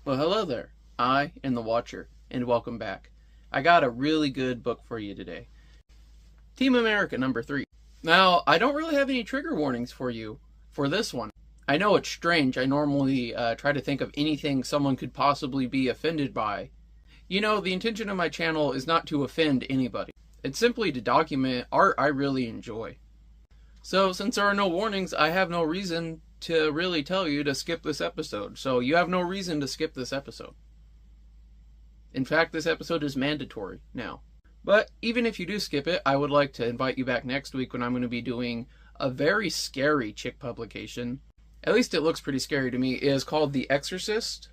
Well, hello there. I am the Watcher, and welcome back. I got a really good book for you today. Team America number 3. Now, I don't really have any trigger warnings for you for this one. I know it's strange. I normally try to think of anything someone could possibly be offended by. You know, the intention of my channel is not to offend anybody. It's simply to document art I really enjoy. So, since there are no warnings, I have no reason to really tell you to skip this episode. So you have no reason to skip this episode. In fact, this episode is mandatory now. But even if you do skip it, I would like to invite you back next week when I'm going to be doing a very scary chick publication. At least it looks pretty scary to me. It is called The Exorcist.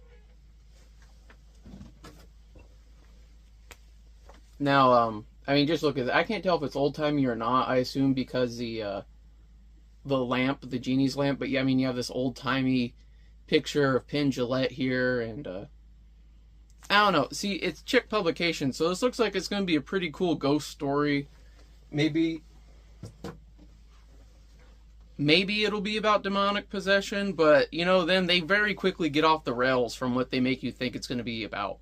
Now, I mean, just look at it. I can't tell if it's old-timey or not. I assume because the lamp, the genie's lamp, but yeah, I mean, you have this old-timey picture of Penn Jillette here, and I don't know. See, it's chick publication, so this looks like it's going to be a pretty cool ghost story. Maybe it'll be about demonic possession, but, you know, then they very quickly get off the rails from what they make you think it's going to be about.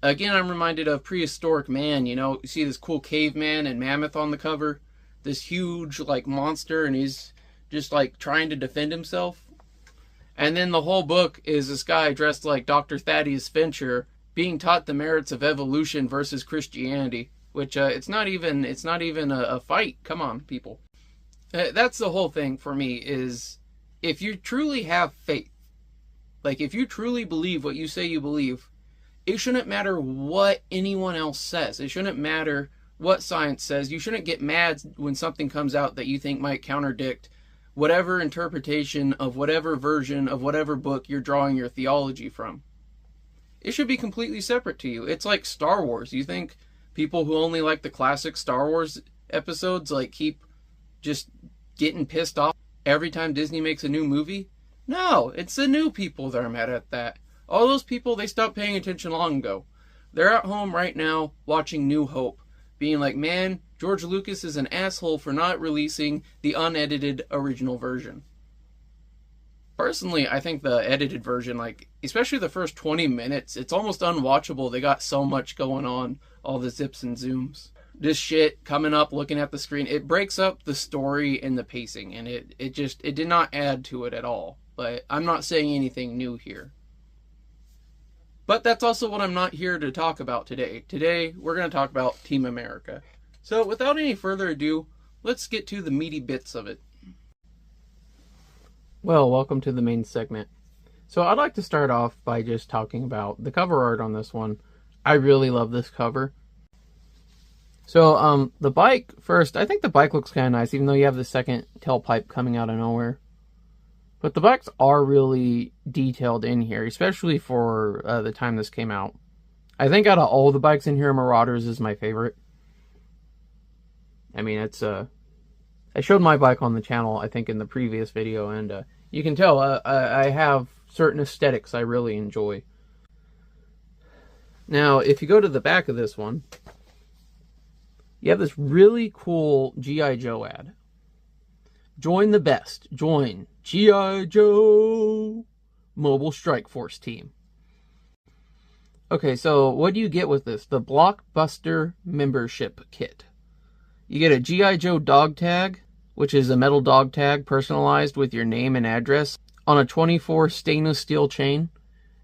Again, I'm reminded of Prehistoric Man, you know, you see this cool caveman and mammoth on the cover? This huge, like, monster, and he's just, like, trying to defend himself. And then the whole book is this guy dressed like Dr. Thaddeus Fincher being taught the merits of evolution versus Christianity, which, it's not even a fight. Come on, people. That's the whole thing for me, is if you truly have faith, like, if you truly believe what you say you believe, it shouldn't matter what anyone else says. It shouldn't matter what science says. You shouldn't get mad when something comes out that you think might contradict whatever interpretation of whatever version of whatever book you're drawing your theology from. It should be completely separate to you. It's like Star Wars. You think people who only like the classic Star Wars episodes like keep just getting pissed off every time Disney makes a new movie? No, it's the new people that are mad at that. All those people, they stopped paying attention long ago. They're at home right now watching New Hope, being like, man, George Lucas is an asshole for not releasing the unedited original version. Personally, I think the edited version, like, especially the first 20 minutes, it's almost unwatchable. They got so much going on, all the zips and zooms. This shit coming up, looking at the screen, it breaks up the story and the pacing, and it did not add to it at all. But I'm not saying anything new here. But that's also what I'm not here to talk about today. Today, we're going to talk about Team America. So, without any further ado, let's get to the meaty bits of it. Well, welcome to the main segment. So, I'd like to start off by just talking about the cover art on this one. I really love this cover. So, the bike, first, I think the bike looks kind of nice, even though you have the second tailpipe coming out of nowhere. But the bikes are really detailed in here, especially for the time this came out. I think out of all the bikes in here, Marauders is my favorite. I mean, it's I showed my bike on the channel, I think, in the previous video, and you can tell I have certain aesthetics I really enjoy. Now, if you go to the back of this one, you have this really cool G.I. Joe ad. Join the best. Join G.I. Joe Mobile Strike Force Team. Okay, so what do you get with this? The Blockbuster Membership Kit. You get a G.I. Joe dog tag, which is a metal dog tag personalized with your name and address on a 24 stainless steel chain.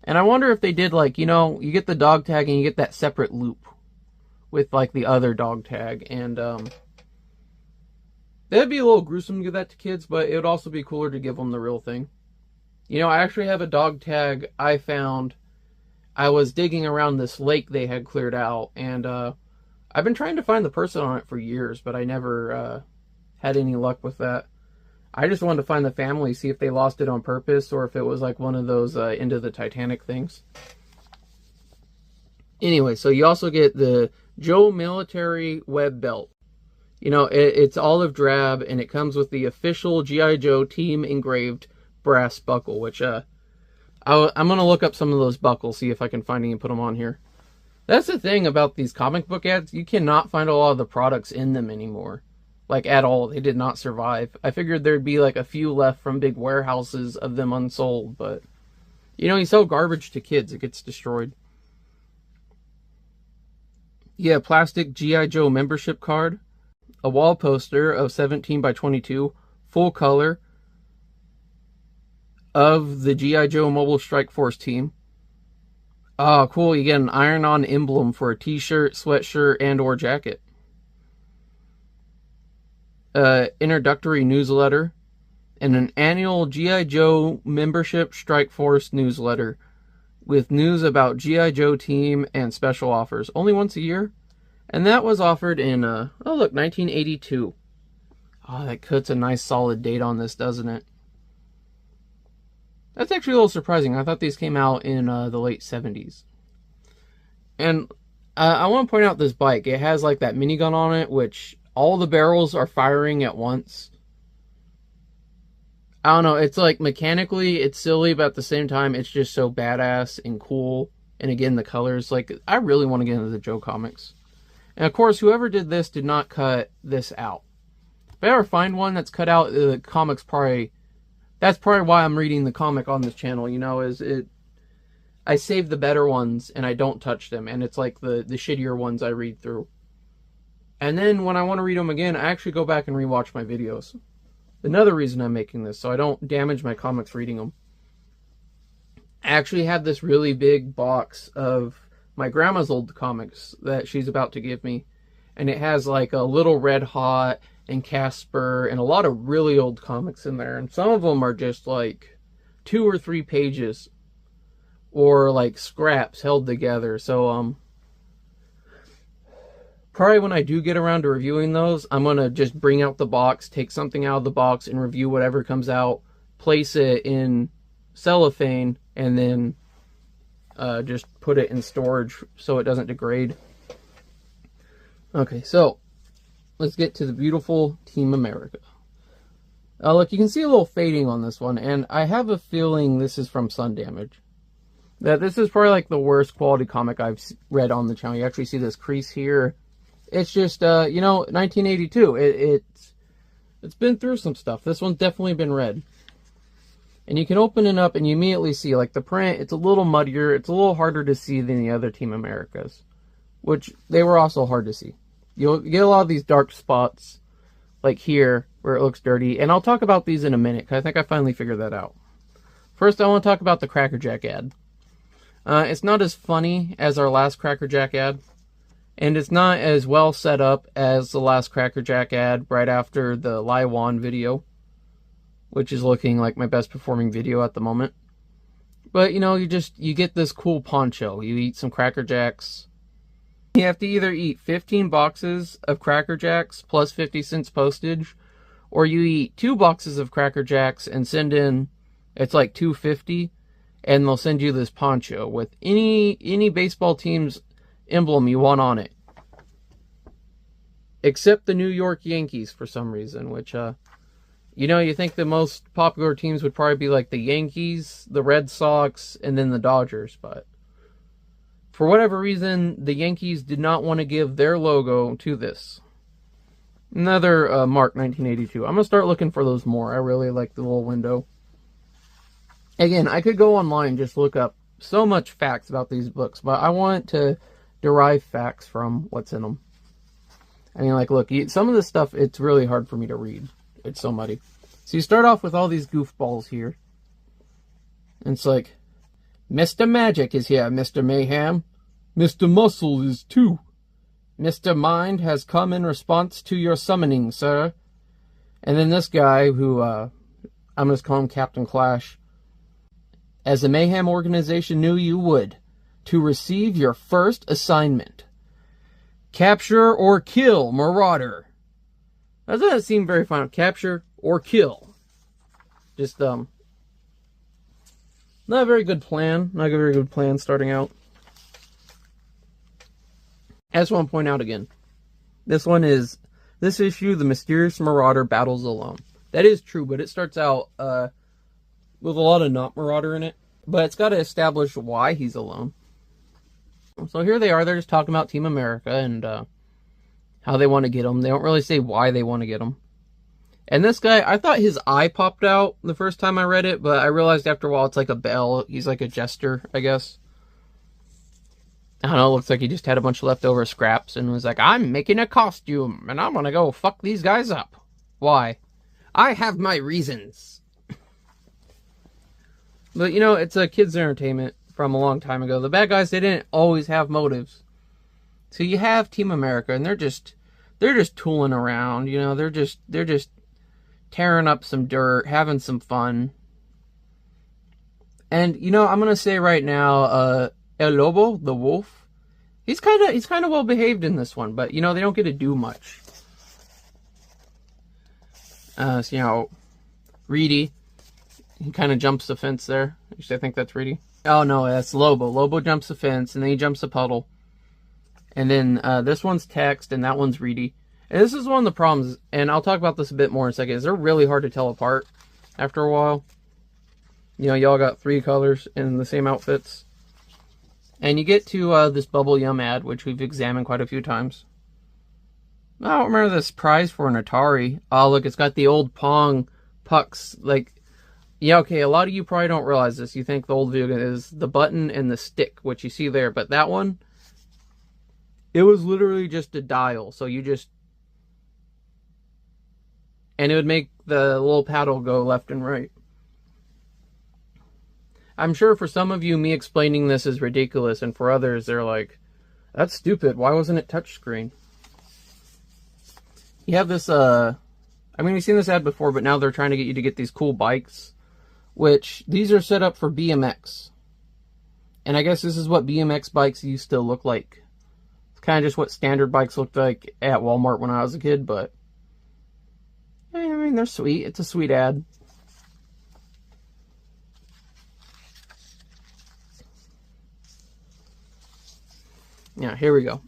And I wonder if they did, like, you know, you get the dog tag and you get that separate loop with, like, the other dog tag. And, that'd be a little gruesome to give that to kids, but it would also be cooler to give them the real thing. You know, I actually have a dog tag I found. I was digging around this lake they had cleared out, and I've been trying to find the person on it for years, but I never had any luck with that. I just wanted to find the family, see if they lost it on purpose, or if it was like one of those Into the Titanic things. Anyway, so you also get the Joe Military Web Belt. You know, it's olive drab, and it comes with the official G.I. Joe team engraved brass buckle, which I'm going to look up some of those buckles, see if I can find any and put them on here. That's the thing about these comic book ads. You cannot find a lot of the products in them anymore. Like, at all. They did not survive. I figured there'd be, like, a few left from big warehouses of them unsold, but You know, you sell garbage to kids, it gets destroyed. Yeah, plastic G.I. Joe membership card. A wall poster of 17 by 22, full color, of the G.I. Joe Mobile Strike Force team. Oh, cool. You get an iron-on emblem for a t-shirt, sweatshirt, and or jacket. Introductory newsletter. And an annual G.I. Joe membership Strike Force newsletter with news about G.I. Joe team and special offers. Only once a year. And that was offered in, 1982. Oh, that puts a nice solid date on this, doesn't it? That's actually a little surprising. I thought these came out in the late 70s. And I want to point out this bike. It has like that minigun on it, which all the barrels are firing at once. I don't know. It's like mechanically, it's silly, but at the same time, it's just so badass and cool. And again, the colors. Like, I really want to get into the Joe comics. And of course, whoever did this did not cut this out. If I ever find one that's cut out, the comics probably... That's probably why I'm reading the comic on this channel, you know, I save the better ones and I don't touch them. And it's like the shittier ones I read through. And then when I want to read them again, I actually go back and rewatch my videos. Another reason I'm making this, so I don't damage my comics reading them. I actually have this really big box of my grandma's old comics that she's about to give me. And it has like a Little Red Hot and Casper and a lot of really old comics in there. And some of them are just like 2 or 3 pages or like scraps held together. So, probably when I do get around to reviewing those, I'm going to just bring out the box, take something out of the box and review whatever comes out, place it in cellophane, and then just put it in storage so it doesn't degrade. Okay, so let's get to the beautiful Team America. Look, you can see a little fading on this one, and I have a feeling this is from sun damage. That this is probably like the worst quality comic I've read on the channel. You actually see this crease here. It's just, 1982. It's been through some stuff. This one's definitely been read. And you can open it up and you immediately see, like, the print, it's a little muddier. It's a little harder to see than the other Team Americas, which they were also hard to see. You'll get a lot of these dark spots, like here, where it looks dirty. And I'll talk about these in a minute, because I think I finally figured that out. First, I want to talk about the Cracker Jack ad. It's not as funny as our last Cracker Jack ad. And it's not as well set up as the last Cracker Jack ad right after the Lai Wan video, which is looking like my best performing video at the moment. But, you know, you get this cool poncho. You eat some Cracker Jacks. You have to either eat 15 boxes of Cracker Jacks plus 50 cents postage, or you eat 2 boxes of Cracker Jacks and send in, it's like $2.50, and they'll send you this poncho with any baseball team's emblem you want on it. Except the New York Yankees for some reason, which, you think the most popular teams would probably be like the Yankees, the Red Sox, and then the Dodgers, but for whatever reason, the Yankees did not want to give their logo to this. Another Mark 1982. I'm going to start looking for those more. I really like the little window. Again, I could go online and just look up so much facts about these books, but I want to derive facts from what's in them. I mean, like, look, some of this stuff, it's really hard for me to read. It's so muddy. So you start off with all these goofballs here. And it's like, Mr. Magic is here, Mr. Mayhem. Mr. Muscle is too. Mr. Mind has come in response to your summoning, sir. And then this guy, who, I'm going to call him Captain Clash. As the Mayhem organization knew you would, to receive your first assignment. Capture or kill Marauder. That doesn't seem very fun. Capture or kill. Just, not a very good plan. Not a very good plan starting out. I just want to point out again. This issue, the mysterious Marauder battles alone. That is true, but it starts out with a lot of not Marauder in it. But it's got to establish why he's alone. So here they are. They're just talking about Team America and how they want to get him. They don't really say why they want to get him. And this guy, I thought his eye popped out the first time I read it, but I realized after a while it's like a bell. He's like a jester, I guess. I don't know, it looks like he just had a bunch of leftover scraps and was like, I'm making a costume, and I'm gonna go fuck these guys up. Why? I have my reasons. But, you know, it's a kid's entertainment from a long time ago. The bad guys, they didn't always have motives. So you have Team America, and they're just tooling around, you know, they're just tearing up some dirt, having some fun. And, you know, I'm gonna say right now, El Lobo, the wolf, he's kind of well behaved in this one, but, you know, they don't get to do much. So, you know, Reedy, he kind of jumps the fence there. Actually, I think that's Reedy. Oh, no, that's Lobo. Lobo jumps the fence, and then he jumps the puddle. And then this one's Text, and that one's Reedy. And this is one of the problems, and I'll talk about this a bit more in a second, is they're really hard to tell apart after a while. You know, y'all got 3 colors in the same outfits. And you get to this Bubble Yum ad, which we've examined quite a few times. I don't remember this prize for an Atari. Oh, look, it's got the old Pong pucks. Like, yeah, okay, a lot of you probably don't realize this. You think the old video game is the button and the stick, which you see there. But that one, it was literally just a dial. So you just... And it would make the little paddle go left and right. I'm sure for some of you, me explaining this is ridiculous. And for others, they're like, that's stupid. Why wasn't it touchscreen? You have this, I mean, we've seen this ad before, but now they're trying to get you to get these cool bikes. Which, these are set up for BMX. And I guess this is what BMX bikes used to look like. It's kind of just what standard bikes looked like at Walmart when I was a kid, but... I mean, they're sweet. It's a sweet ad. Yeah, here we go.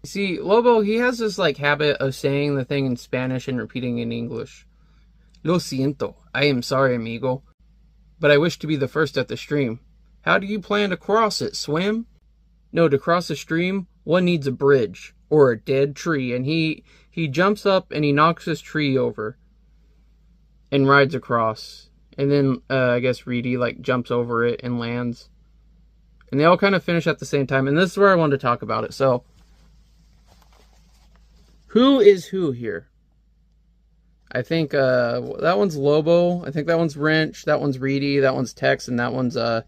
You see, Lobo, he has this, like, habit of saying the thing in Spanish and repeating in English. Lo siento. I am sorry, amigo. But I wish to be the first at the stream. How do you plan to cross it? Swim? No, to cross a stream, one needs a bridge. Or a dead tree. And he jumps up and he knocks this tree over. And rides across. And then, I guess Reedy, like, jumps over it and lands. And they all kind of finish at the same time. And this is where I wanted to talk about it. So, who is who here? I think that one's Lobo. I think that one's Wrench. That one's Reedy. That one's Tex. And that one's the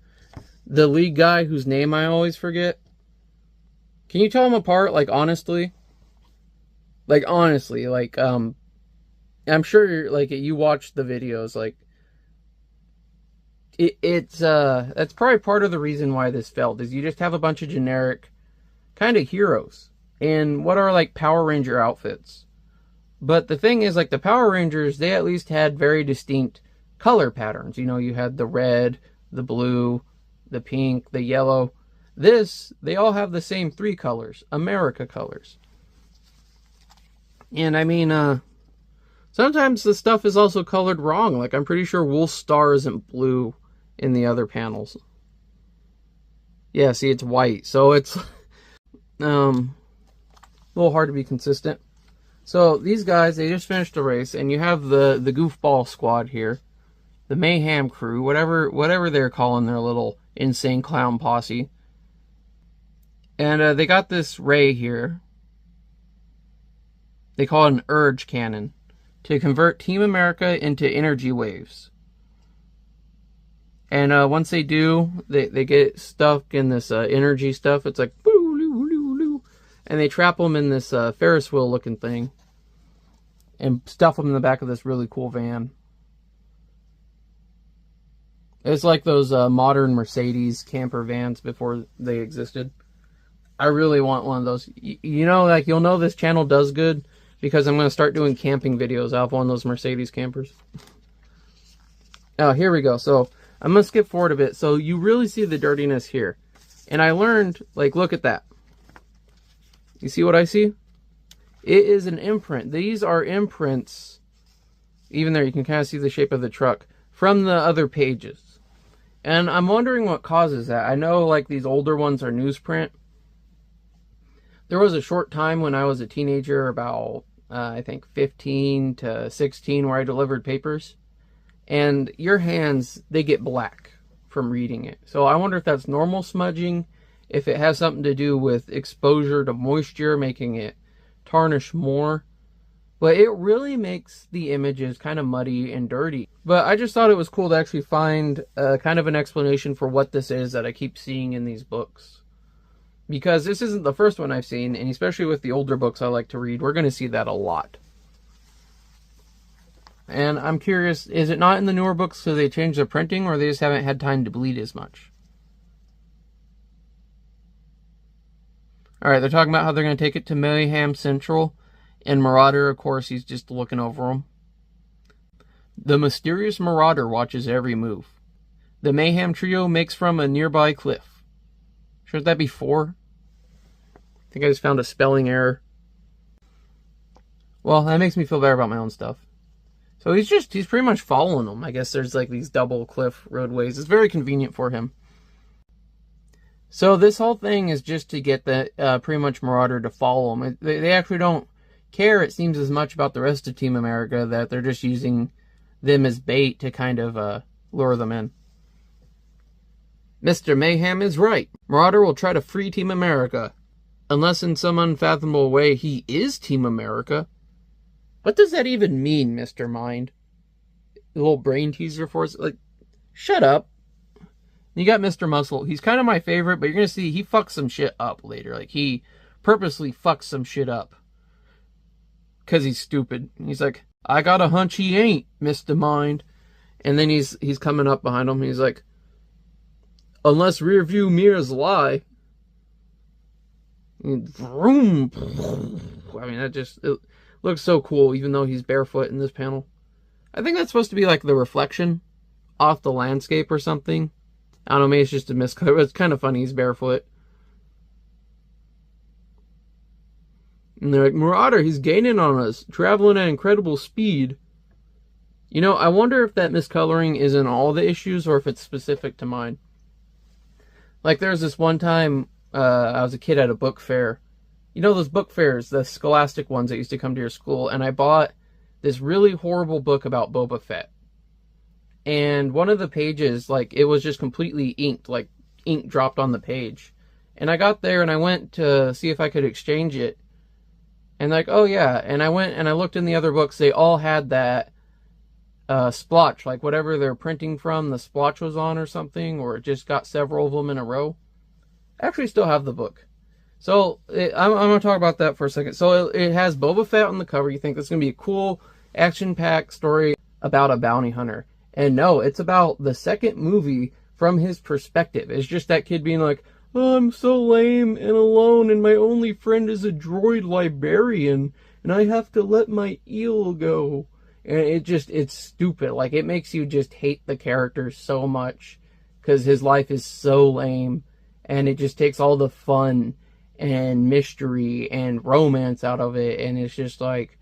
lead guy whose name I always forget. Can you tell them apart, like, honestly? Like, honestly, like, I'm sure, like, you watched the videos, like, that's probably part of the reason why this failed, is you just have a bunch of generic kind of heroes. And what are, like, Power Ranger outfits? But the thing is, like, the Power Rangers, they at least had very distinct color patterns. You know, you had the red, the blue, the pink, the yellow. This, they all have the same 3 colors, America colors. And I mean, sometimes the stuff is also colored wrong. Like, I'm pretty sure Wolf's Star isn't blue in the other panels. Yeah, see, it's white. So it's a little hard to be consistent. So these guys, they just finished a race, and you have the goofball squad here. The Mayhem crew, whatever they're calling their little insane clown posse. And they got this ray here. They call it an urge cannon to convert Team America into energy waves. And once they do, they get stuck in this energy stuff. It's like, boo-loo-loo-loo. And they trap them in this Ferris wheel looking thing. And stuff them in the back of this really cool van. It's like those modern Mercedes camper vans before they existed. I really want one of those. You know, like, you'll know this channel does good because I'm going to start doing camping videos out of one of those Mercedes campers. Oh, here we go. So, I'm going to skip forward a bit. So, you really see the dirtiness here. And I learned, like, look at that. You see what I see? It is an imprint. These are imprints. Even there, you can kind of see the shape of the truck from the other pages. And I'm wondering what causes that. I know, like, these older ones are newsprint. There was a short time when I was a teenager, about, I think 15 to 16 where I delivered papers. And your hands, they get black from reading it. So I wonder if that's normal smudging, if it has something to do with exposure to moisture, making it tarnish more. But it really makes the images kind of muddy and dirty. But I just thought it was cool to actually find kind of an explanation for what this is that I keep seeing in these books. Because this isn't the first one I've seen, and especially with the older books I like to read, we're going to see that a lot. And I'm curious, is it not in the newer books because they changed the printing, or they just haven't had time to bleed as much? Alright, they're talking about how they're going to take it to Mayhem Central. And Marauder, of course, he's just looking over them. The mysterious Marauder watches every move. The Mayhem trio makes from a nearby cliff. Shouldn't that be 4? I think I just found a spelling error. Well, that makes me feel better about my own stuff. So he's pretty much following them. I guess there's like these double cliff roadways. It's very convenient for him. So this whole thing is just to get the pretty much Marauder to follow him. They actually don't care, it seems, as much about the rest of Team America, that they're just using them as bait to kind of lure them in. Mr. Mayhem is right. Marauder will try to free Team America. Unless in some unfathomable way he is Team America. What does that even mean, Mr. Mind? A little brain teaser for us? Like, shut up. You got Mr. Muscle. He's kind of my favorite, but you're going to see he fucks some shit up later. Like, he purposely fucks some shit up. Because he's stupid. He's like, I got a hunch he ain't, Mr. Mind. And then he's coming up behind him. He's like, unless rear view mirrors lie. Vroom. I mean, it looks so cool, even though he's barefoot in this panel. I think that's supposed to be like the reflection off the landscape or something. I don't know, maybe it's just a miscolor, but it's kind of funny, he's barefoot. And they're like, Marauder, he's gaining on us, traveling at incredible speed. You know, I wonder if that miscoloring is in all the issues or if it's specific to mine. Like, there's this one time I was a kid at a book fair. You know those book fairs, the scholastic ones that used to come to your school, and I bought this really horrible book about Boba Fett. And one of the pages, like, it was just completely inked, like, ink dropped on the stage. And I got there and I went to see if I could exchange it. And like, oh yeah, and I went and I looked in the other books, they all had that splotch, like whatever they're printing from, the splotch was on or something, or it just got several of them in a row. I actually still have the book. So, I'm going to talk about that for a second. So, it has Boba Fett on the cover. You think it's going to be a cool, action-packed story about a bounty hunter. And no, it's about the second movie from his perspective. It's just that kid being like, oh, I'm so lame and alone, and my only friend is a droid librarian, and I have to let my eel go. And it's stupid. Like, it makes you just hate the character so much, because his life is so lame, and it just takes all the fun and mystery and romance out of it, and it's just like,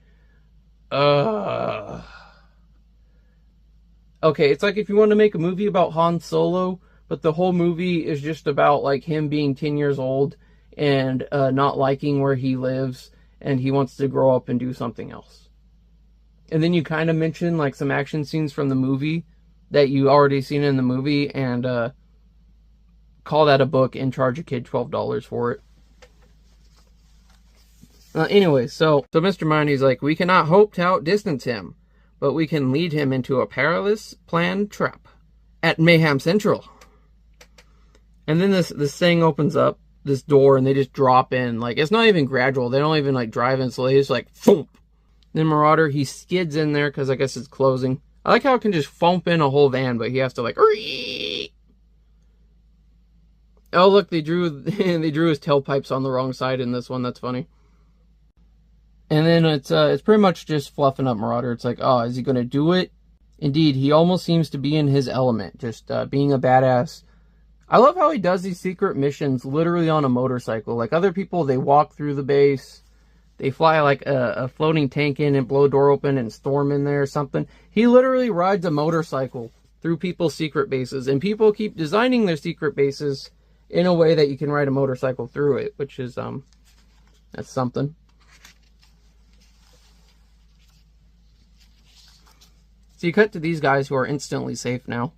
okay, it's like if you want to make a movie about Han Solo, but the whole movie is just about, like, him being 10 years old and not liking where he lives, and he wants to grow up and do something else. And then you kind of mention, like, some action scenes from the movie that you already seen in the movie, and call that a book and charge a kid $12 for it. Anyway, so Mr. Miney's like, we cannot hope to outdistance him, but we can lead him into a perilous planned trap at Mayhem Central. And then this thing opens up, this door, and they just drop in. Like, it's not even gradual. They don't even, like, drive in, so they just, like, thump. Then Marauder, he skids in there, because I guess it's closing. I like how it can just thump in a whole van, but he has to, like, Ree! Oh, look, they drew his tailpipes on the wrong side in this one. That's funny. And then it's pretty much just fluffing up Marauder. It's like, oh, is he going to do it? Indeed, he almost seems to be in his element, just being a badass. I love how he does these secret missions literally on a motorcycle. Like, other people, they walk through the base. They fly, like, a floating tank in and blow a door open and storm in there or something. He literally rides a motorcycle through people's secret bases. And people keep designing their secret bases in a way that you can ride a motorcycle through it, which is, that's something. So you cut to these guys who are instantly safe now.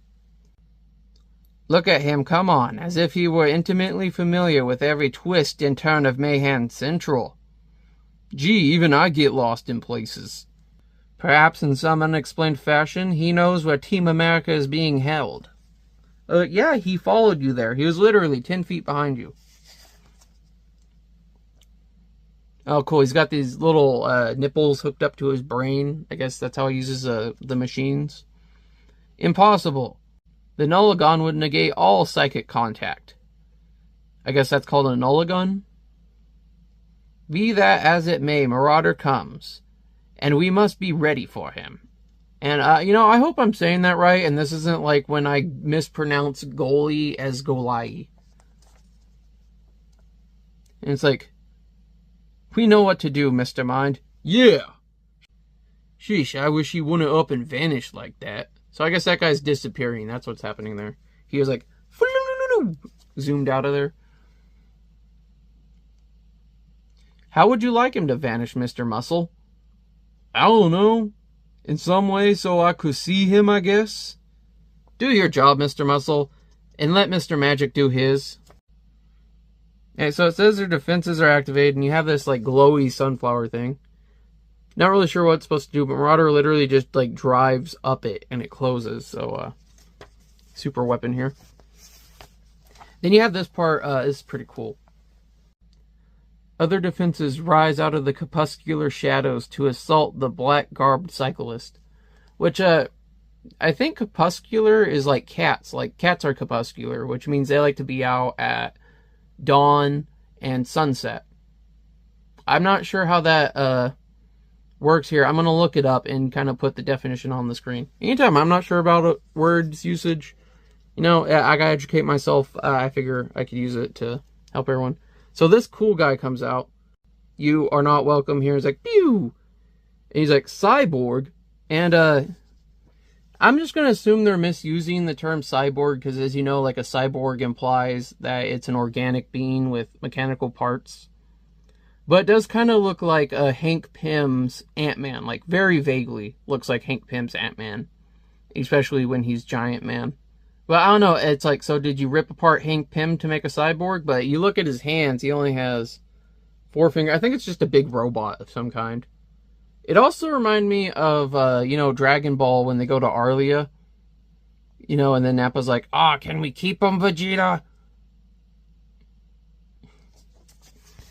Look at him come on, as if he were intimately familiar with every twist and turn of Mayhem Central. Gee, even I get lost in places. Perhaps in some unexplained fashion, he knows where Team America is being held. Yeah, he followed you there. He was literally 10 feet behind you. Oh, cool. He's got these little nipples hooked up to his brain. I guess that's how he uses the machines. Impossible. The Nullagon would negate all psychic contact. I guess that's called a Nullagon? Be that as it may, Marauder comes. And we must be ready for him. And, I hope I'm saying that right, and this isn't like when I mispronounce goalie as golai. And it's like, we know what to do, Mr. Mind. Yeah! Sheesh, I wish he wouldn't up and vanish like that. So I guess that guy's disappearing. That's what's happening there. He was like, zoomed out of there. How would you like him to vanish, Mr. Muscle? I don't know. In some way so I could see him, I guess. Do your job, Mr. Muscle, and let Mr. Magic do his. Okay, so it says their defenses are activated, and you have this, like, glowy sunflower thing. Not really sure what it's supposed to do, but Marauder literally just, like, drives up it, and it closes, so, super weapon here. Then you have this part, this is pretty cool. Other defenses rise out of the crepuscular shadows to assault the black-garbed cyclist. Which, I think crepuscular is like cats. Like, cats are crepuscular, which means they like to be out at dawn and sunset. I'm not sure how that, works here. I'm going to look it up and kind of put the definition on the screen. Anytime I'm not sure about words usage, I got to educate myself. I figure I could use it to help everyone. So this cool guy comes out. You are not welcome here. He's like, pew! And he's like, cyborg. And, I'm just going to assume they're misusing the term cyborg, because as you know, like a cyborg implies that it's an organic being with mechanical parts. But it does kind of look like Hank Pym's Ant-Man. Like, very vaguely looks like Hank Pym's Ant-Man. Especially when he's Giant Man. Well, I don't know, it's like, so did you rip apart Hank Pym to make a cyborg? But you look at his hands, he only has 4 fingers. I think it's just a big robot of some kind. It also reminded me of, Dragon Ball when they go to Arlia. And then Nappa's like, can we keep him, Vegeta?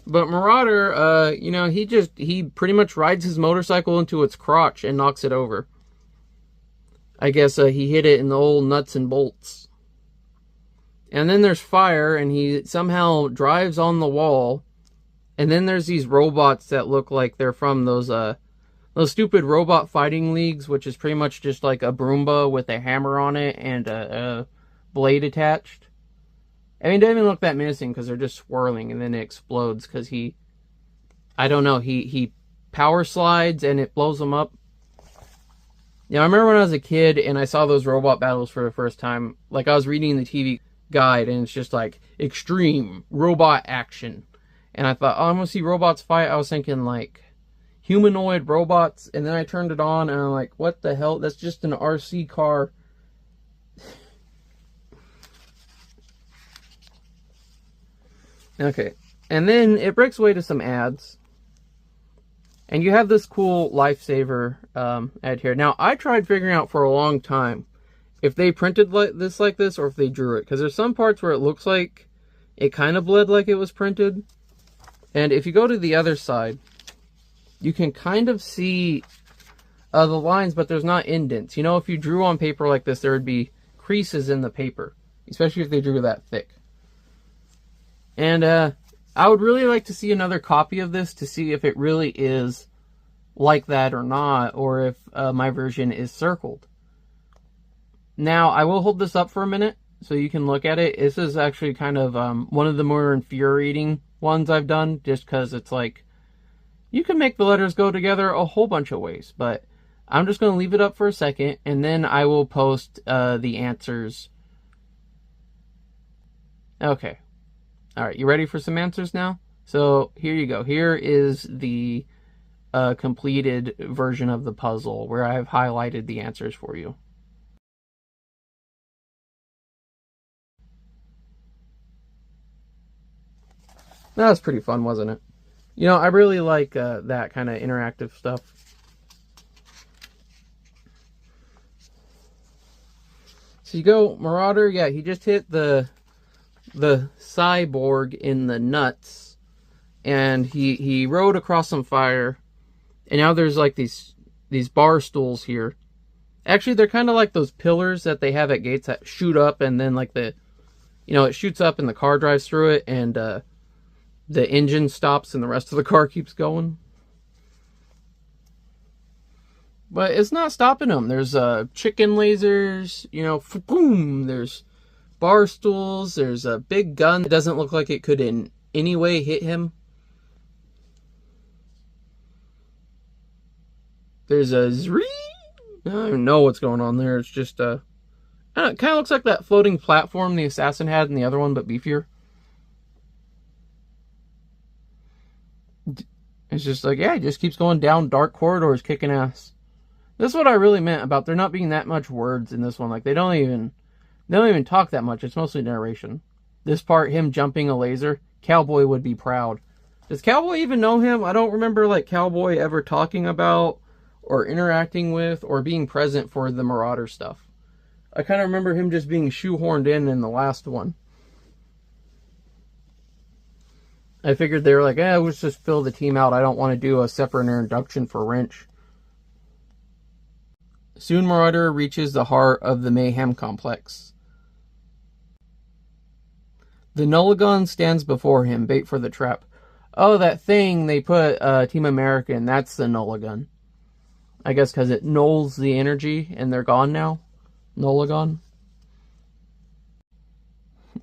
But Marauder, he pretty much rides his motorcycle into its crotch and knocks it over. I guess he hit it in the old nuts and bolts. And then there's fire, and he somehow drives on the wall. And then there's these robots that look like they're from those stupid robot fighting leagues, which is pretty much just like a Broomba with a hammer on it and a blade attached. I mean, it doesn't even look that menacing because they're just swirling, and then it explodes because he power slides and it blows them up. I remember when I was a kid and I saw those robot battles for the first time. Like, I was reading the TV guide and it's just like, extreme robot action. And I thought, I'm going to see robots fight. I was thinking, like, humanoid robots. And then I turned it on and I'm like, what the hell? That's just an RC car. Okay. And then it breaks away to some ads. And you have this cool lifesaver ad here. Now, I tried figuring out for a long time if they printed like this or if they drew it. Because there's some parts where it looks like it kind of bled like it was printed. And if you go to the other side, you can kind of see the lines, but there's not indents. If you drew on paper like this, there would be creases in the paper. Especially if they drew that thick. And, I would really like to see another copy of this to see if it really is like that or not, or if my version is circled. Now, I will hold this up for a minute so you can look at it. This is actually kind of one of the more infuriating ones I've done, just because it's like, you can make the letters go together a whole bunch of ways, but I'm just going to leave it up for a second, and then I will post the answers. Okay. Alright, you ready for some answers now? So, here you go. Here is the a completed version of the puzzle where I've highlighted the answers for you. That was pretty fun, wasn't it? You know, I really like that kind of interactive stuff. So you go, Marauder, yeah, he just hit the cyborg in the nuts, and he rode across some fire, and now there's like these bar stools here. Actually, they're kind of like those pillars that they have at gates that shoot up, and then like it shoots up and the car drives through it, and the engine stops and the rest of the car keeps going. But it's not stopping them. There's chicken lasers, you know, boom. There's bar stools. There's a big gun that doesn't look like it could in any way hit him. There's a zree. I don't even know what's going on there. It's just it kind of looks like that floating platform the assassin had in the other one, but beefier. It's just like, yeah, he just keeps going down dark corridors, kicking ass. This is what I really meant about there not being that much words in this one. Like they don't even talk that much. It's mostly narration. This part, him jumping a laser, Cowboy would be proud. Does Cowboy even know him? I don't remember like Cowboy ever talking about or interacting with or being present for the Marauder stuff. I kind of remember him just being shoehorned in the last one. I figured they were like, let's just fill the team out. I don't want to do a separate introduction for Wrench. Soon Marauder reaches the heart of the Mayhem complex. The Nullagon stands before him, bait for the trap. Oh, that thing they put Team America in, that's the Nullagon. I guess because it nulls the energy and they're gone now. Nullagon.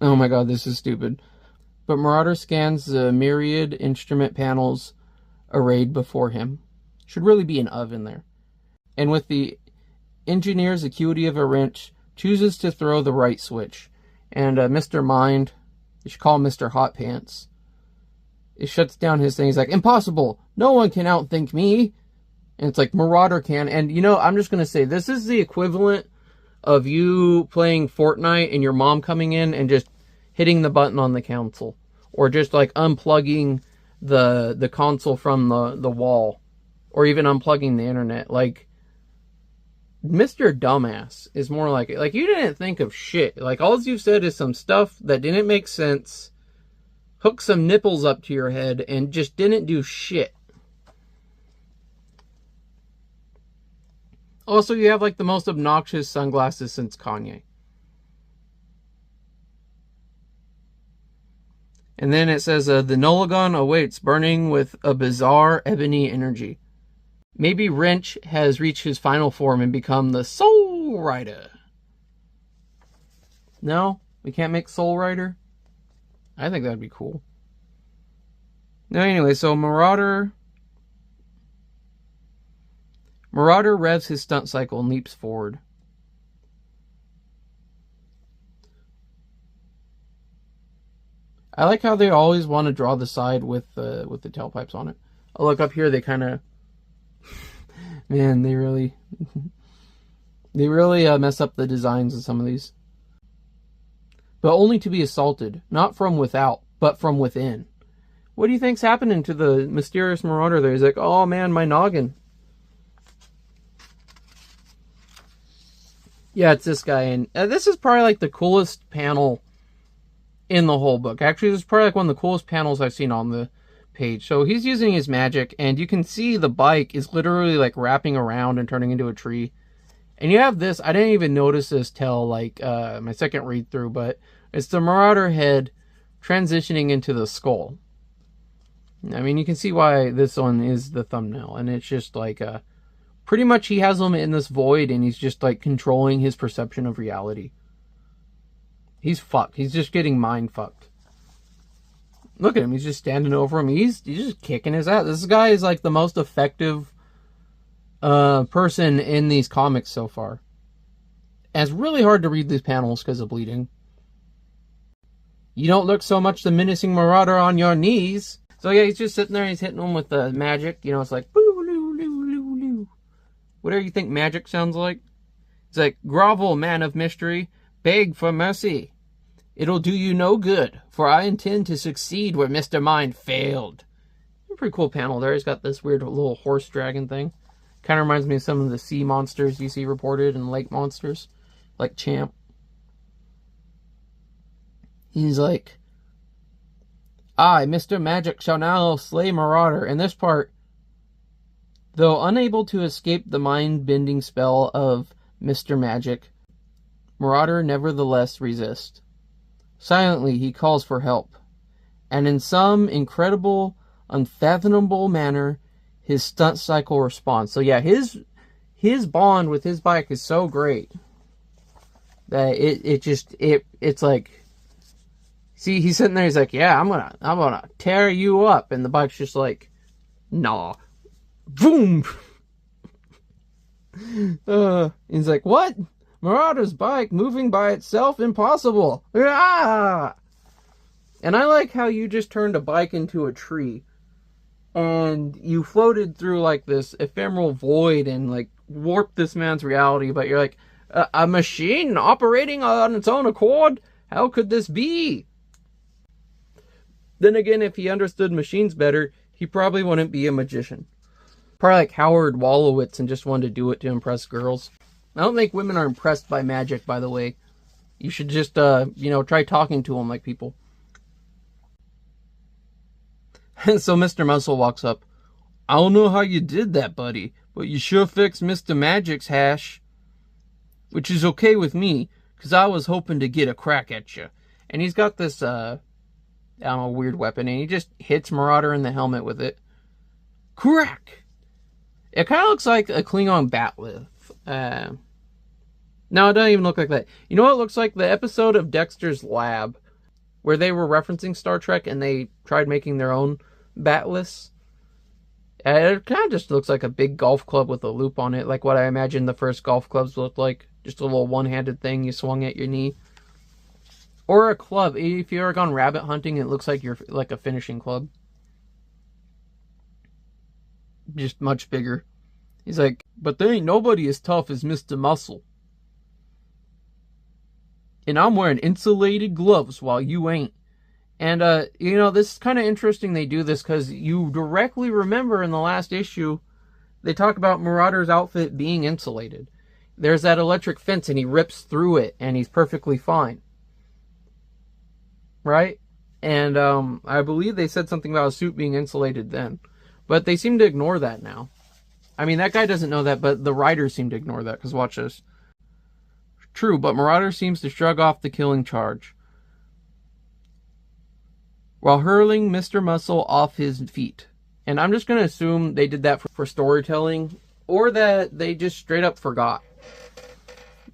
Oh my god, this is stupid. But Marauder scans the myriad instrument panels arrayed before him. Should really be an oven there. And with the engineer's acuity of a wrench, chooses to throw the right switch. And Mr. Mind, you should call him Mr. Hot Pants, it shuts down his thing. He's like, impossible! No one can outthink me! And it's like, Marauder can. And, you know, I'm just going to say, this is the equivalent of you playing Fortnite and your mom coming in and just hitting the button on the console. Or just, like, unplugging the console from the wall. Or even unplugging the internet. Like, Mr. Dumbass is more like it. Like, you didn't think of shit. Like, all you said is some stuff that didn't make sense. Hook some nipples up to your head and just didn't do shit. Also, you have, like, the most obnoxious sunglasses since Kanye. And then it says, the Nullagon awaits, burning with a bizarre ebony energy. Maybe Wrench has reached his final form and become the Soul Rider. No? We can't make Soul Rider? I think that'd be cool. Now, anyway, so Marauder revs his stunt cycle and leaps forward. I like how they always want to draw the side with the tailpipes on it. Oh, look up here, they kind of... Man, they really mess up the designs of some of these. But only to be assaulted, not from without, but from within. What do you think's happening to the mysterious Marauder there? He's like, oh man, my noggin. Yeah, it's this guy, and this is probably like the coolest panel in the whole book. Actually, this is probably like one of the coolest panels I've seen on the page. So he's using his magic, and you can see the bike is literally like wrapping around and turning into a tree. And you have this, I didn't even notice this till like my second read through, but it's the Marauder head transitioning into the skull. I mean, you can see why this one is the thumbnail, and it's just like pretty much he has him in this void, and he's just like controlling his perception of reality. He's fucked. He's just getting mind fucked. Look at him. He's just standing over him. He's just kicking his ass. This guy is like the most effective person in these comics so far. And it's really hard to read these panels because of bleeding. You don't look so much the menacing Marauder on your knees. So yeah, he's just sitting there. He's hitting him with the magic. You know, it's like, boo, Whatever you think magic sounds like. It's like, grovel, man of mystery, beg for mercy. It'll do you no good, for I intend to succeed where Mr. Mind failed. Pretty cool panel there. He's got this weird little horse dragon thing. Kind of reminds me of some of the sea monsters you see reported and lake monsters, like Champ. He's like, I, Mr. Magic, shall now slay Marauder. In this part, though unable to escape the mind-bending spell of Mr. Magic, Marauder nevertheless resists. Silently, he calls for help, and in some incredible, unfathomable manner, his stunt cycle responds. So yeah, his bond with his bike is so great that it's like, see, he's sitting there, he's like, yeah, I'm gonna tear you up, and the bike's just like, nah, boom. He's like, what? Marauder's bike moving by itself? Impossible. Ah! And I like how you just turned a bike into a tree. And you floated through like this ephemeral void and like warped this man's reality. But you're like, a machine operating on its own accord? How could this be? Then again, if he understood machines better, he probably wouldn't be a magician. Probably like Howard Wolowitz and just wanted to do it to impress girls. I don't think women are impressed by magic, by the way. You should just, try talking to them like people. And so Mr. Muscle walks up. I don't know how you did that, buddy, but you sure fixed Mr. Magic's hash. Which is okay with me, because I was hoping to get a crack at you. And he's got this, weird weapon, and he just hits Marauder in the helmet with it. Crack! It kind of looks like a Klingon bat'leth. No, it doesn't even look like that. You know what it looks like? The episode of Dexter's Lab, where they were referencing Star Trek and they tried making their own bat'leths. It kind of just looks like a big golf club with a loop on it, like what I imagine the first golf clubs looked like. Just a little one-handed thing you swung at your knee. Or a club. If you've ever gone rabbit hunting, it looks like you're like a finishing club. Just much bigger. He's like, but there ain't nobody as tough as Mr. Muscle. And I'm wearing insulated gloves while you ain't. And, this is kind of interesting they do this because you directly remember in the last issue, they talk about Marauder's outfit being insulated. There's that electric fence and he rips through it and he's perfectly fine. Right? And, I believe they said something about a suit being insulated then. But they seem to ignore that now. I mean, that guy doesn't know that, but the writers seem to ignore that, because watch this. True, but Marauder seems to shrug off the killing charge, while hurling Mr. Muscle off his feet. And I'm just going to assume they did that for storytelling, or that they just straight up forgot.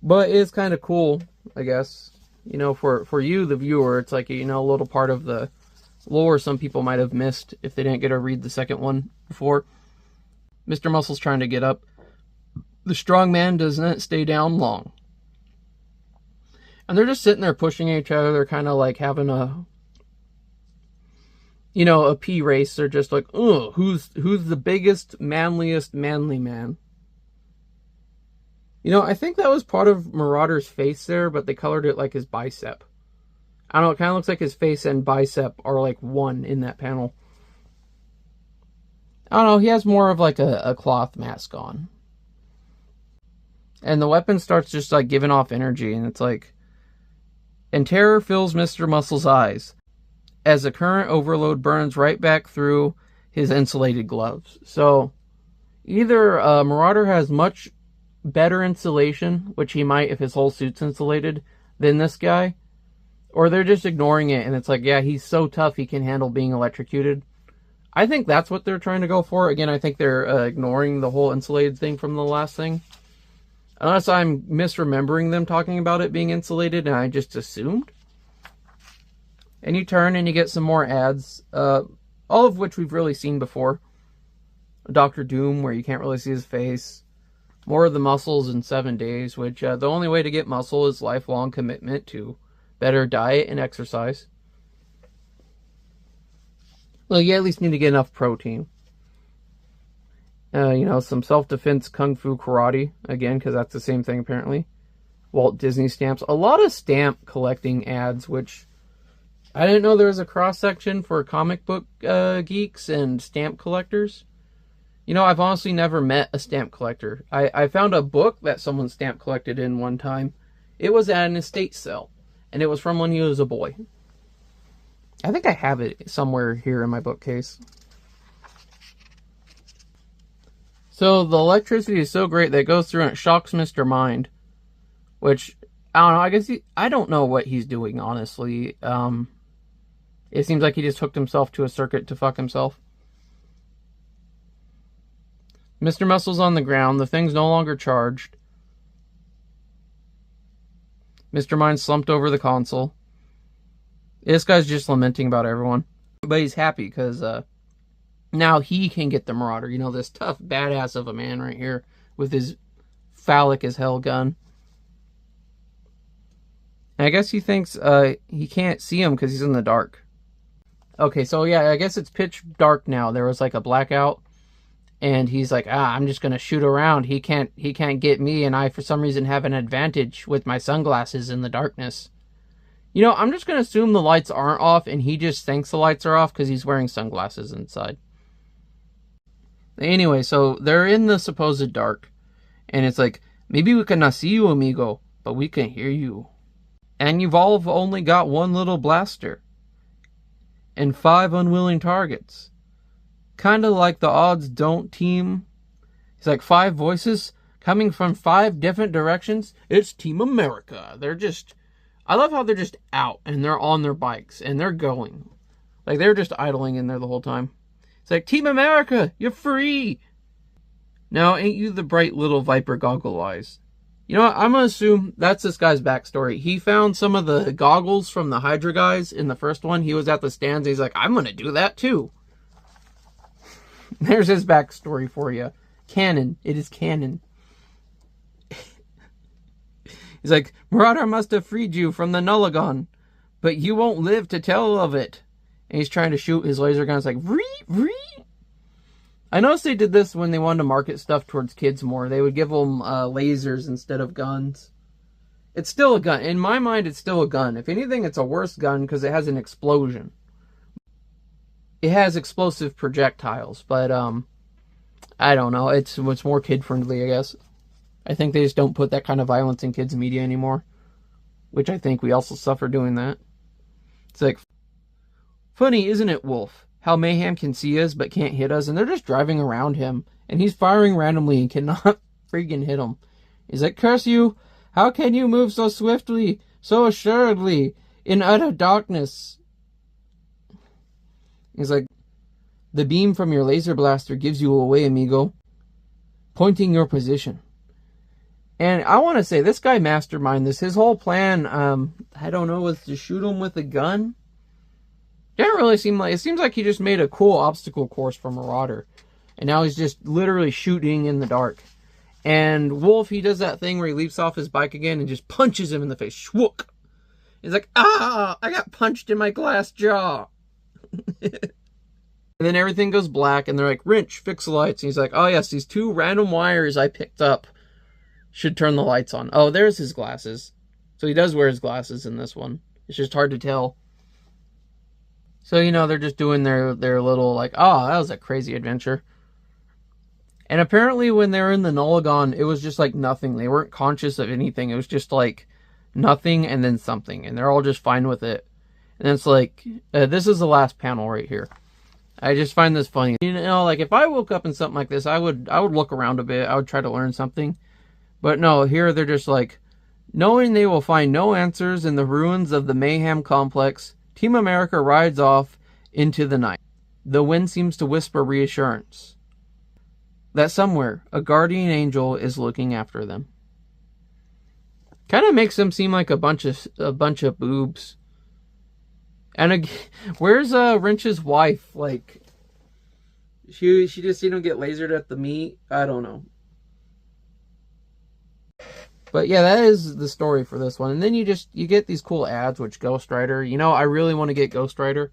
But it's kind of cool, I guess. For you, the viewer, it's like, a little part of the lore some people might have missed if they didn't get to read the second one before. Mr. Muscle's trying to get up. The strong man doesn't stay down long. And they're just sitting there pushing each other. They're kind of like having a pee race. They're just like, ugh, who's the biggest, manliest, manly man? I think that was part of Marauder's face there, but they colored it like his bicep. I don't know, it kind of looks like his face and bicep are like one in that panel. I don't know, he has more of like a cloth mask on. And the weapon starts just like giving off energy, and it's like... And terror fills Mr. Muscle's eyes as the current overload burns right back through his insulated gloves. So, either Marauder has much better insulation, which he might if his whole suit's insulated, than this guy, or they're just ignoring it, and it's like, yeah, he's so tough he can handle being electrocuted. I think that's what they're trying to go for. Again, I think they're ignoring the whole insulated thing from the last thing. Unless I'm misremembering them talking about it being insulated and I just assumed. And you turn and you get some more ads. All of which we've really seen before. Dr. Doom, where you can't really see his face. More of the muscles in 7 days, which the only way to get muscle is lifelong commitment to better diet and exercise. Well, you at least need to get enough protein. You know, some self-defense kung fu karate, again, because that's the same thing apparently. Walt Disney stamps. A lot of stamp collecting ads, which I didn't know there was a cross-section for comic book geeks and stamp collectors. You know, I've honestly never met a stamp collector. I found a book that someone stamp collected in one time. It was at an estate sale, and it was from when he was a boy. I think I have it somewhere here in my bookcase. So the electricity is so great that it goes through and it shocks Mr. Mind. Which, I don't know, I guess I don't know what he's doing, honestly. It seems like he just hooked himself to a circuit to fuck himself. Mr. Muscle's on the ground. The thing's no longer charged. Mr. Mind slumped over the console. This guy's just lamenting about everyone. But he's happy because now he can get the Marauder. You know, this tough badass of a man right here with his phallic as hell gun. And I guess he thinks he can't see him because he's in the dark. Okay, so yeah, I guess it's pitch dark now. There was like a blackout. And he's like, I'm just gonna shoot around. He can't get me, and I for some reason have an advantage with my sunglasses in the darkness. You know, I'm just gonna assume the lights aren't off, and he just thinks the lights are off because he's wearing sunglasses inside. Anyway, so they're in the supposed dark, and it's like, maybe we cannot see you, amigo, but we can hear you. And you've all only got one little blaster. And 5 unwilling targets. Kind of like the odds don't team. It's like 5 voices coming from 5 different directions. It's Team America. They're just, I love how they're just out and they're on their bikes and they're going. Like they're just idling in there the whole time. It's like, Team America, you're free. Now, ain't you the bright little viper goggle eyes? You know what? I'm going to assume that's this guy's backstory. He found some of the goggles from the Hydra guys in the first one. He was at the stands. He's like, I'm going to do that too. There's his backstory for you. Canon. It is canon. He's like, Marauder must have freed you from the Nullagon, but you won't live to tell of it. And he's trying to shoot his laser gun. It's like, vree. I noticed they did this when they wanted to market stuff towards kids more. They would give them lasers instead of guns. It's still a gun. In my mind, it's still a gun. If anything, it's a worse gun because it has an explosion. It has explosive projectiles, but I don't know. It's more kid-friendly, I guess. I think they just don't put that kind of violence in kids' media anymore, which I think we also suffer doing that. It's like, funny, isn't it, Wolf? How Mayhem can see us but can't hit us, and they're just driving around him, and he's firing randomly and cannot freaking hit them. He's like, curse you! How can you move so swiftly, so assuredly, in utter darkness? He's like, the beam from your laser blaster gives you away, amigo. Pointing your position. And I want to say, this guy masterminded this. His whole plan, I don't know, was to shoot him with a gun. Didn't really seem like, it seems like he just made a cool obstacle course for Marauder. And now he's just literally shooting in the dark. And Wolf, he does that thing where he leaps off his bike again and just punches him in the face. Shwook! He's like, I got punched in my glass jaw. And then everything goes black, and they're like, wrench, fix the lights. And he's like, oh yes, these 2 random wires I picked up should turn the lights on. Oh, there's his glasses. So he does wear his glasses in this one. It's just hard to tell. So, you know, they're just doing their little, like, oh, that was a crazy adventure. And apparently when they were in the Nullagon, it was just like nothing. They weren't conscious of anything. It was just like nothing and then something. And they're all just fine with it. And it's like, this is the last panel right here. I just find this funny. You know, like if I woke up in something like this, I would look around a bit. I would try to learn something. But no, here they're just like, knowing they will find no answers in the ruins of the Mayhem complex, Team America rides off into the night. The wind seems to whisper reassurance that somewhere a guardian angel is looking after them. Kind of makes them seem like a bunch of boobs. And where's Wrench's wife? Like, she just seen him get lasered at the meet. I don't know. But yeah, that is the story for this one. And then you get these cool ads, which Ghost Rider. You know, I really want to get Ghost Rider.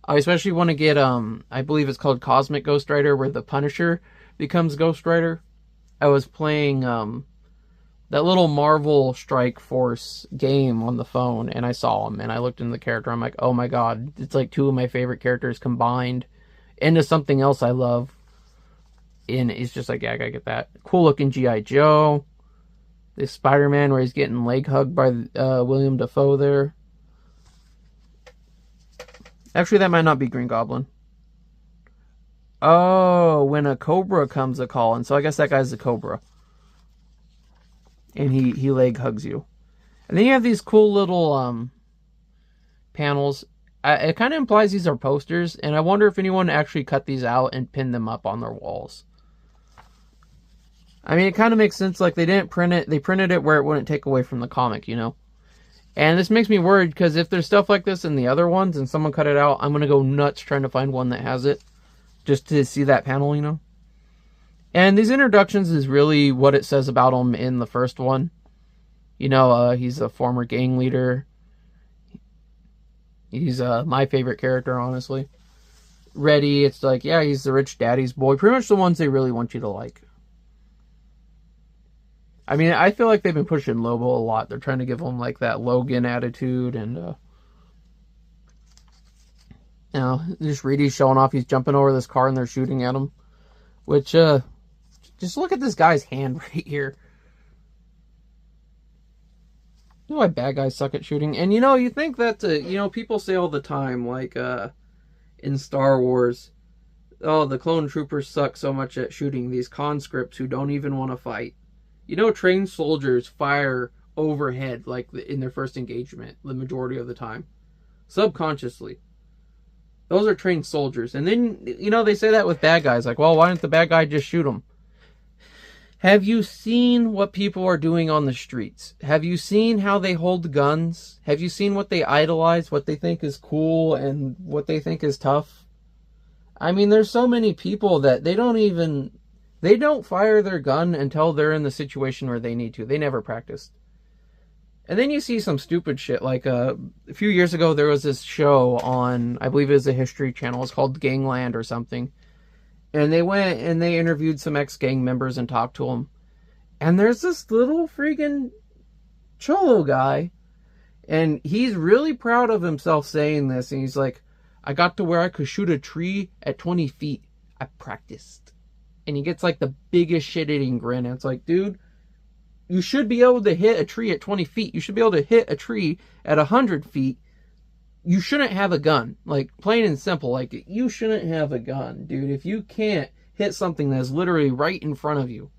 I especially want to get, I believe it's called Cosmic Ghost Rider, where the Punisher becomes Ghost Rider. I was playing that little Marvel Strike Force game on the phone, and I saw him, and I looked into the character. I'm like, oh my god, it's like two of my favorite characters combined into something else I love. And it's just like, yeah, I gotta get that. Cool looking G.I. Joe. This Spider-Man where he's getting leg hugged by William Dafoe there. Actually, that might not be Green Goblin. Oh, when a Cobra comes a calling. So I guess that guy's the Cobra. And he leg hugs you. And then you have these cool little panels. It kind of implies these are posters. And I wonder if anyone actually cut these out and pinned them up on their walls. I mean, it kind of makes sense. Like, they didn't print it. They printed it where it wouldn't take away from the comic, you know? And this makes me worried, because if there's stuff like this in the other ones and someone cut it out, I'm going to go nuts trying to find one that has it. Just to see that panel, you know? And these introductions is really what it says about him in the first one. You know, he's a former gang leader. He's my favorite character, honestly. Reddy, it's like, yeah, he's the rich daddy's boy. Pretty much the ones they really want you to like. I mean, I feel like they've been pushing Lobo a lot. They're trying to give him, like, that Logan attitude, and, you know, just Reedy's showing off. He's jumping over this car, and they're shooting at him. Which, just look at this guy's hand right here. You know why bad guys suck at shooting? And, you know, you think that, you know, people say all the time, like, in Star Wars, oh, the clone troopers suck so much at shooting, these conscripts who don't even want to fight. You know, trained soldiers fire overhead, like in their first engagement, the majority of the time. Subconsciously. Those are trained soldiers. And then, you know, they say that with bad guys. Like, well, why didn't the bad guy just shoot them? Have you seen what people are doing on the streets? Have you seen how they hold guns? Have you seen what they idolize, what they think is cool, and what they think is tough? I mean, there's so many people that they don't fire their gun until they're in the situation where they need to. They never practiced. And then you see some stupid shit. Like a few years ago, there was this show on, I believe it was a History Channel. It's called Gangland or something. And they went and they interviewed some ex-gang members and talked to them. And there's this little freaking cholo guy. And he's really proud of himself saying this. And he's like, I got to where I could shoot a tree at 20 feet. I practiced. And he gets like the biggest shit-eating grin. And it's like, dude, you should be able to hit a tree at 20 feet. You should be able to hit a tree at 100 feet. You shouldn't have a gun. Like, plain and simple. Like, you shouldn't have a gun, dude. If you can't hit something that's literally right in front of you.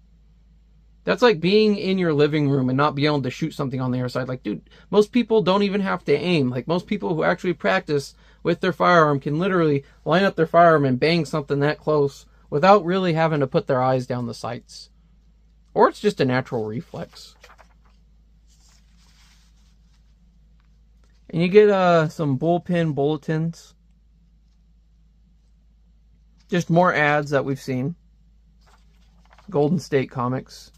That's like being in your living room and not being able to shoot something on the other side. Like, dude, most people don't even have to aim. Like, most people who actually practice with their firearm can literally line up their firearm and bang something that close without really having to put their eyes down the sights. Or it's just a natural reflex. And you get some bullpen bulletins. Just more ads that we've seen. Golden State Comics.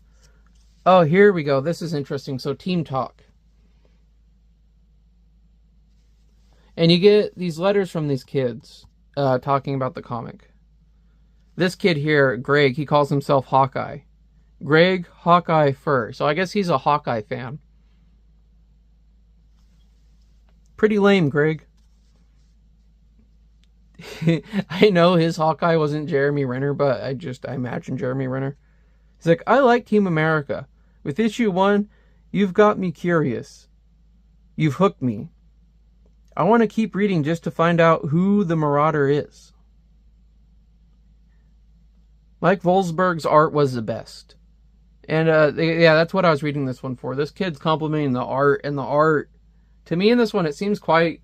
Oh, here we go. This is interesting. So, Team Talk. And you get these letters from these kids talking about the comic. This kid here, Greg, he calls himself Hawkeye. Greg Hawkeye Fur. So I guess he's a Hawkeye fan. Pretty lame, Greg. I know his Hawkeye wasn't Jeremy Renner, but I imagine Jeremy Renner. He's like, I like Team America. With issue 1, you've got me curious. You've hooked me. I want to keep reading just to find out who the Marauder is. Mike Volsberg's art was the best. And, yeah, that's what I was reading this one for. This kid's complimenting the art, and the art, to me in this one, it seems quite,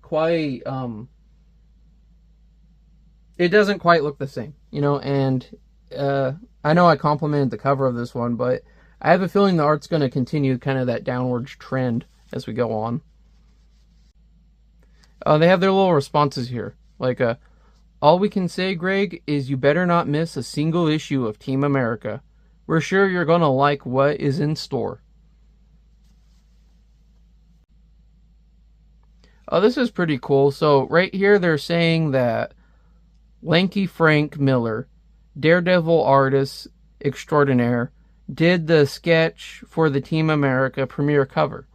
it doesn't quite look the same, you know, and, I know I complimented the cover of this one, but I have a feeling the art's going to continue kind of that downward trend as we go on. They have their little responses here, like, all we can say, Greg, is you better not miss a single issue of Team America. We're sure you're going to like what is in store. Oh, this is pretty cool. So right here they're saying that Lanky Frank Miller Daredevil artist extraordinaire, did the sketch for the Team America premiere cover.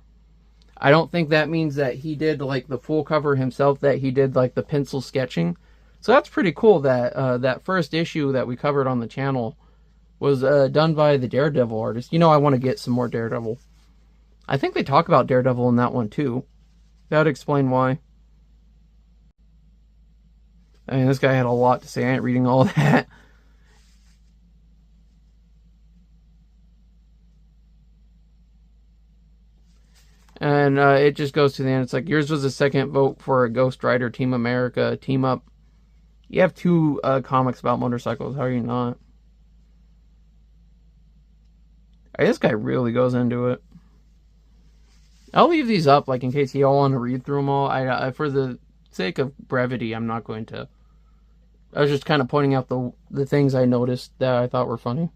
I don't think that means that he did like the full cover himself, that he did like the pencil sketching. So that's pretty cool that that first issue that we covered on the channel was done by the Daredevil artist. You know, I want to get some more Daredevil. I think they talk about Daredevil in that one too. That would explain why. I mean, this guy had a lot to say. I ain't reading all that. And it just goes to the end. It's like, yours was the second vote for a Ghost Rider Team America team up. You have two comics about motorcycles. How are you not? This guy really goes into it. I'll leave these up, like, in case you all want to read through them all. I for the sake of brevity, I'm not going to. I was just kind of pointing out the things I noticed that I thought were funny.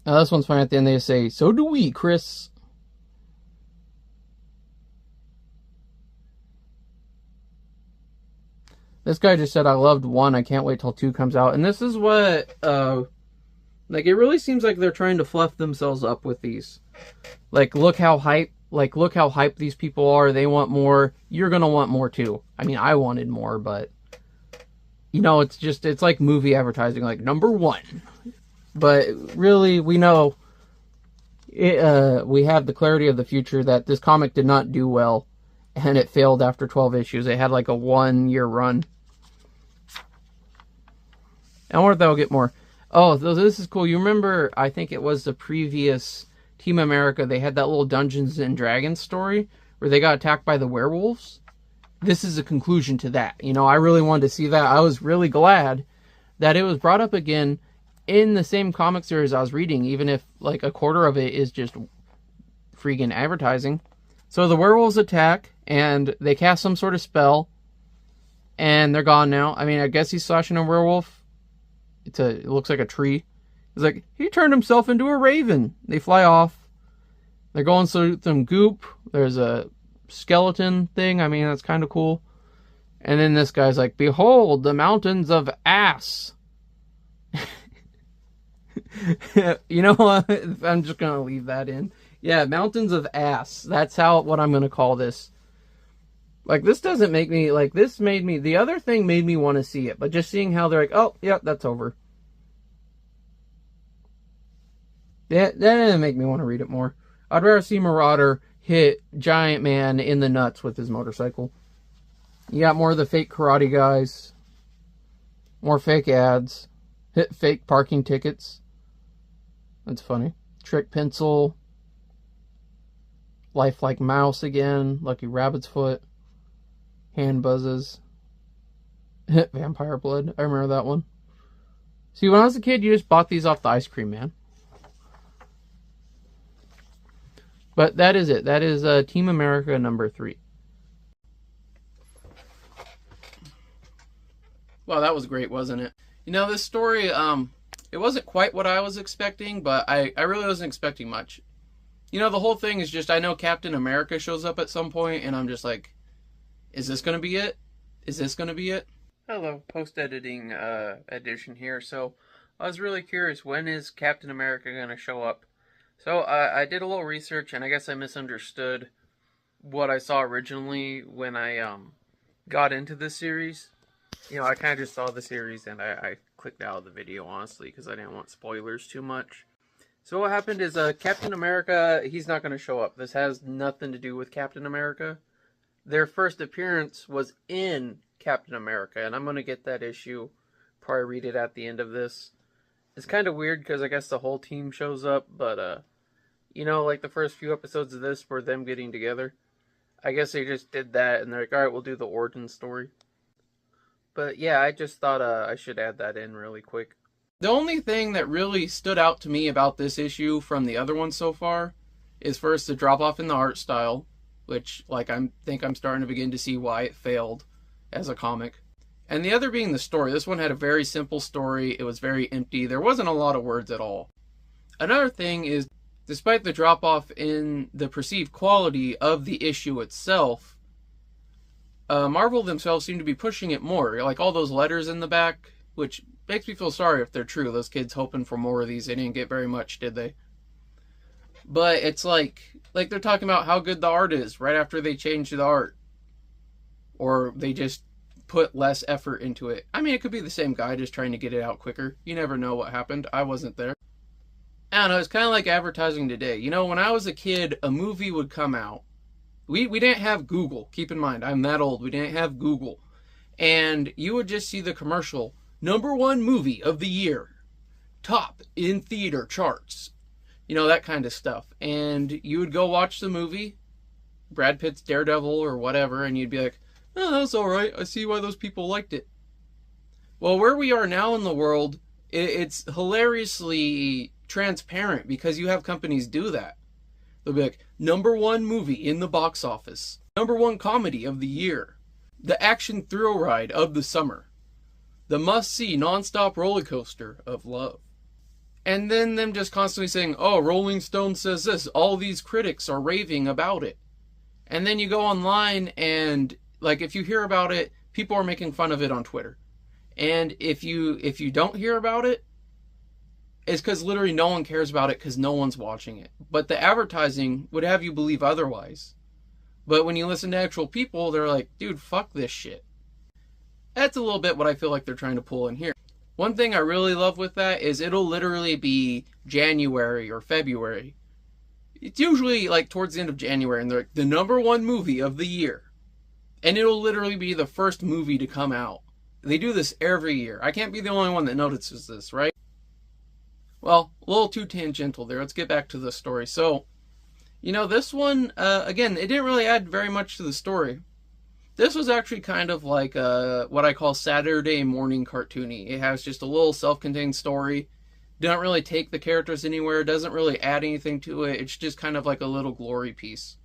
Now, this one's funny. At the end, they say, "So do we, Chris." This guy just said, "I loved 1. I can't wait till 2 comes out." And this is what, like, it really seems like they're trying to fluff themselves up with these. Like, look how hyped these people are. They want more. You're gonna want more too. I mean, I wanted more, but you know, it's like movie advertising, like number 1. But really, we know it, we have the clarity of the future that this comic did not do well, and it failed after 12 issues. It had like a 1-year run. I wonder if that'll get more. Oh, this is cool. You remember, I think it was the previous Team America, they had that little Dungeons and Dragons story where they got attacked by the werewolves. This is a conclusion to that. You know, I really wanted to see that. I was really glad that it was brought up again in the same comic series I was reading, even if like a quarter of it is just freaking advertising. So the werewolves attack, and they cast some sort of spell, and they're gone now. I mean, I guess he's slashing a werewolf. It looks like a tree. It's like, he turned himself into a raven. They fly off. They're going through some goop. There's a skeleton thing. I mean, that's kind of cool. And then this guy's like, "Behold, the mountains of ass." You know what? I'm just going to leave that in. Yeah, mountains of ass. That's what I'm going to call this. Like, this doesn't make me, like, this made me, the other thing made me want to see it. But just seeing how they're like, oh, yeah, that's over. That didn't make me want to read it more. I'd rather see Marauder hit Giant Man in the nuts with his motorcycle. You got more of the fake karate guys. More fake ads. Hit fake parking tickets. That's funny. Trick pencil. Lifelike mouse again. Lucky rabbit's foot. Hand buzzes. Vampire blood. I remember that one. See, when I was a kid, you just bought these off the ice cream man. But that is it. That is Team America number 3. Wow, that was great, wasn't it? You know, this story, it wasn't quite what I was expecting, but I really wasn't expecting much. You know, the whole thing is just, I know Captain America shows up at some point, and I'm just like, is this going to be it? Is this going to be it? Hello, post-editing edition here. So, I was really curious, when is Captain America going to show up? So, I did a little research, and I guess I misunderstood what I saw originally when I got into this series. You know, I kind of just saw the series, and I clicked out of the video, honestly, because I didn't want spoilers too much. So what happened is, Captain America, he's not going to show up. This has nothing to do with Captain America. Their first appearance was in Captain America, and I'm going to get that issue, probably read it at the end of this. It's kind of weird, because I guess the whole team shows up, but, you know, like the first few episodes of this were them getting together. I guess they just did that, and they're like, alright, we'll do the origin story. But yeah, I just thought I should add that in really quick. The only thing that really stood out to me about this issue from the other ones so far is first the drop off in the art style, which like I think I'm starting to begin to see why it failed as a comic. And the other being the story. This one had a very simple story. It was very empty. There wasn't a lot of words at all. Another thing is, despite the drop off in the perceived quality of the issue itself, Marvel themselves seem to be pushing it more. Like all those letters in the back, which makes me feel sorry if they're true. Those kids hoping for more of these, they didn't get very much, did they? But it's like they're talking about how good the art is right after they change the art. Or they just put less effort into it. I mean, it could be the same guy just trying to get it out quicker. You never know what happened. I wasn't there. I don't know, it's kind of like advertising today. You know, when I was a kid, a movie would come out. We didn't have Google. Keep in mind, I'm that old. We didn't have Google. And you would just see the commercial, #1 movie of the year. Top in theater charts. You know, that kind of stuff. And you would go watch the movie, Brad Pitt's Daredevil or whatever, and you'd be like, oh, that's alright. I see why those people liked it. Well, where we are now in the world, it's hilariously transparent because you have companies do that. They'll be like, #1 movie in the box office. #1 comedy of the year. The action thrill ride of the summer. The must-see non-stop roller coaster of love. And then them just constantly saying, oh, Rolling Stone says this. All these critics are raving about it. And then you go online and, like, if you hear about it, people are making fun of it on Twitter. And if you don't hear about it, it's because literally no one cares about it because no one's watching it. But the advertising would have you believe otherwise. But when you listen to actual people, they're like, dude, fuck this shit. That's a little bit what I feel like they're trying to pull in here. One thing I really love with that is it'll literally be January or February. It's usually like towards the end of January, and they're like, the #1 movie of the year. And it'll literally be the first movie to come out. They do this every year. I can't be the only one that notices this, right? Well, a little too tangential there. Let's get back to the story. So, you know, this one, again, it didn't really add very much to the story. This was actually kind of like what I call Saturday morning cartoony. It has just a little self-contained story. Doesn't really take the characters anywhere. Doesn't really add anything to it. It's just kind of like a little glory piece.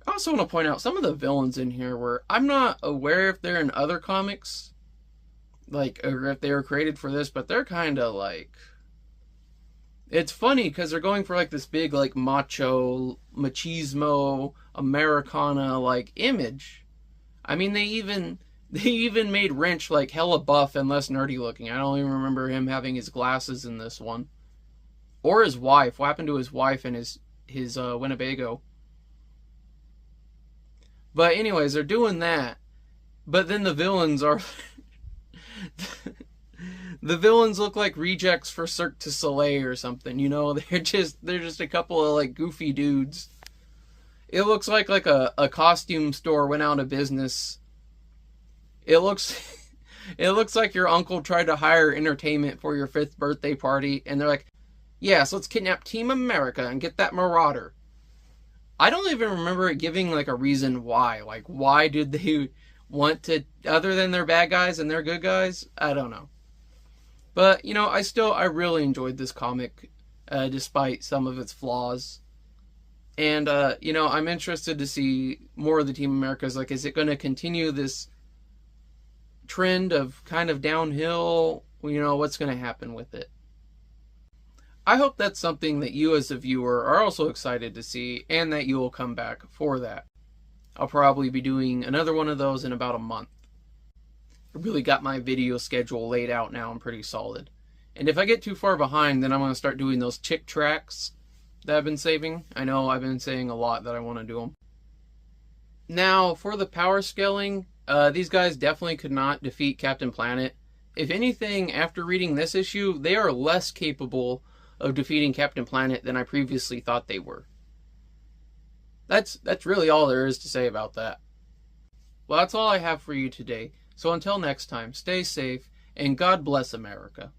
I also want to point out some of the villains in here where I'm not aware if they're in other comics, like, or if they were created for this, but they're kind of like, it's funny because they're going for like this big like machismo Americana like image. I mean, they even made Wrench like hella buff and less nerdy looking. I don't even remember him having his glasses in this one, or his wife. What happened to his wife and his Winnebago? But anyways, they're doing that. But then the villains are the villains look like rejects for Cirque du Soleil or something, you know? They're just a couple of like goofy dudes. It looks like a costume store went out of business. It looks like your uncle tried to hire entertainment for your 5th birthday party, and they're like, yes, let's kidnap Team America and get that Marauder. I don't even remember it giving like a reason why. Like, why did they want to, other than they're bad guys and they're good guys? I don't know. But, you know, I really enjoyed this comic, despite some of its flaws. And, you know, I'm interested to see more of the Team Americas. Like, is it going to continue this trend of kind of downhill? You know, what's going to happen with it? I hope that's something that you as a viewer are also excited to see, and that you will come back for that. I'll probably be doing another one of those in about a month. I really got my video schedule laid out now. I'm pretty solid. And if I get too far behind, then I'm going to start doing those chick tracks that I've been saving. I know I've been saying a lot that I want to do them. Now, for the power scaling, these guys definitely could not defeat Captain Planet. If anything, after reading this issue, they are less capable of defeating Captain Planet than I previously thought they were. That's really all there is to say about that. Well, that's all I have for you today. So until next time, stay safe, and God bless America.